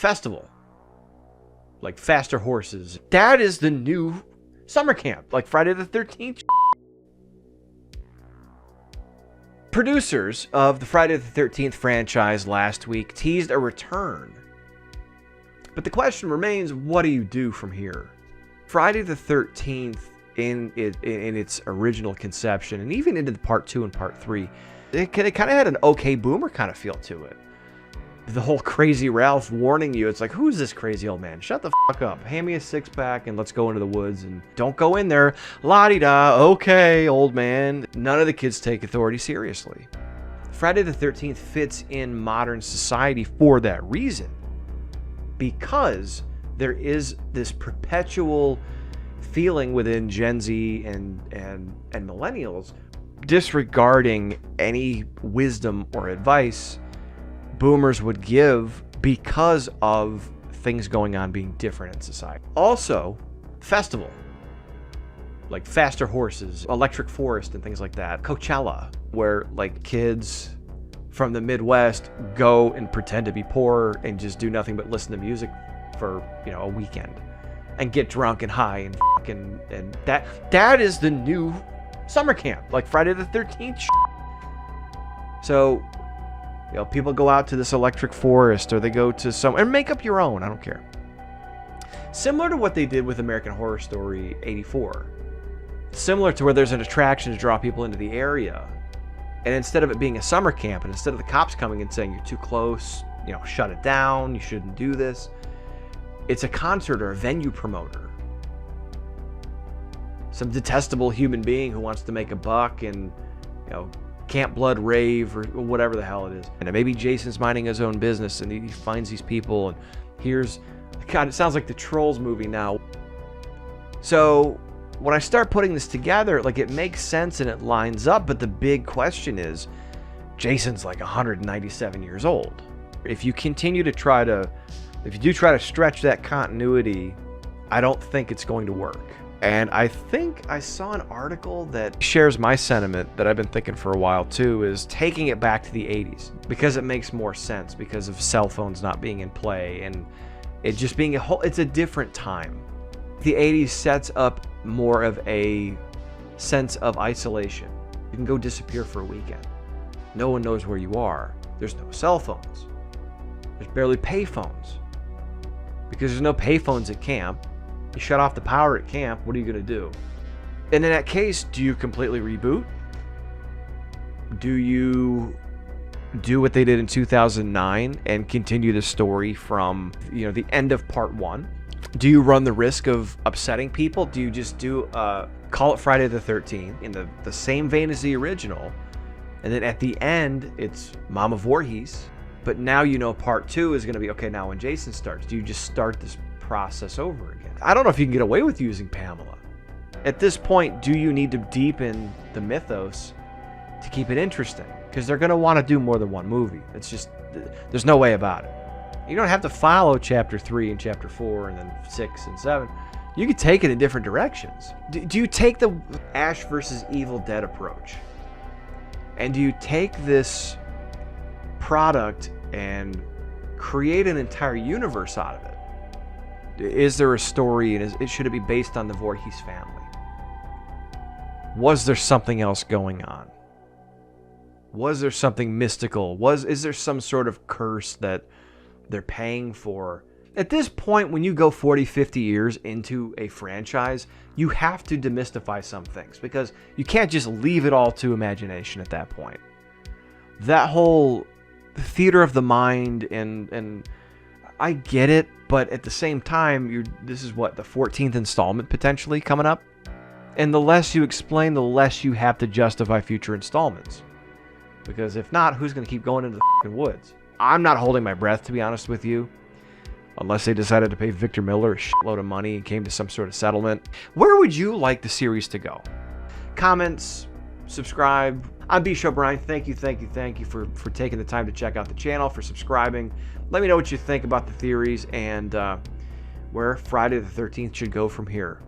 festival, like faster horses. That is the new summer camp, like Friday the 13th. Producers of the Friday the 13th franchise last week teased a return. But the question remains, what do you do from here? Friday the 13th, in its original conception, and even into the part 2 and part 3, it kind of had an okay boomer kind of feel to it. The whole Crazy Ralph warning you, it's like, who's this crazy old man? Shut the fuck up. Hand me a six-pack and let's go into the woods and don't go in there. La-di-da, okay, old man. None of the kids take authority seriously. Friday the 13th fits in modern society for that reason. Because there is this perpetual feeling within Gen Z and millennials disregarding any wisdom or advice boomers would give because of things going on being different in society. Also, festival, like faster horses, electric Forrest and things like that. Coachella, where like kids from the Midwest go and pretend to be poor and just do nothing but listen to music for, a weekend and get drunk and high and that is the new summer camp, like Friday the 13th. So, people go out to this electric forest, or they go to and make up your own. I don't care. Similar to what they did with American Horror Story 84. Similar to where there's an attraction to draw people into the area. And instead of it being a summer camp, and instead of the cops coming and saying you're too close, shut it down, you shouldn't do this, it's a concert or a venue promoter. Some detestable human being who wants to make a buck and, Camp Blood rave or whatever the hell it is. And maybe Jason's minding his own business and he finds these people and God, it sounds like the Trolls movie now. So when I start putting this together, like, it makes sense and it lines up, but the big question is, Jason's like 197 years old. If you do try to stretch that continuity, I don't think it's going to work. And I think I saw an article that shares my sentiment that I've been thinking for a while too, is taking it back to the 80s because it makes more sense because of cell phones not being in play and it just being it's a different time. The 80s sets up more of a sense of isolation. You can go disappear for a weekend. No one knows where you are. There's no cell phones. There's barely pay phones because there's no pay phones at camp. You shut off the power at camp, what are you going to do? And in that case, do you completely reboot? Do you do what they did in 2009 and continue the story from, the end of part 1? Do you run the risk of upsetting people? Do you just call it Friday the 13th in the same vein as the original? And then at the end, it's Mama Voorhees. But now part 2 is going to be, okay, now when Jason starts, do you just start this process over again? I don't know if you can get away with using Pamela. At this point, do you need to deepen the mythos to keep it interesting? Because they're going to want to do more than one movie. It's just, there's no way about it. You don't have to follow chapter 3 and chapter 4 and then 6 and 7. You can take it in different directions. Do you take the Ash versus Evil Dead approach? And do you take this product and create an entire universe out of it? Is there a story, and should it be based on the Voorhees family? Was there something else going on? Was there something mystical? Is there some sort of curse that they're paying for? At this point, when you go 40, 50 years into a franchise, you have to demystify some things because you can't just leave it all to imagination at that point. That whole theater of the mind, and I get it, but at the same time, this is what, the 14th installment potentially coming up? And the less you explain, the less you have to justify future installments. Because if not, who's going to keep going into the fucking woods? I'm not holding my breath, to be honest with you. Unless they decided to pay Victor Miller a shitload of money and came to some sort of settlement. Where would you like the series to go? Comments, subscribe. I'm bshowbrian. Thank you for taking the time to check out the channel, for subscribing. Let me know what you think about the theories and where Friday the 13th should go from here.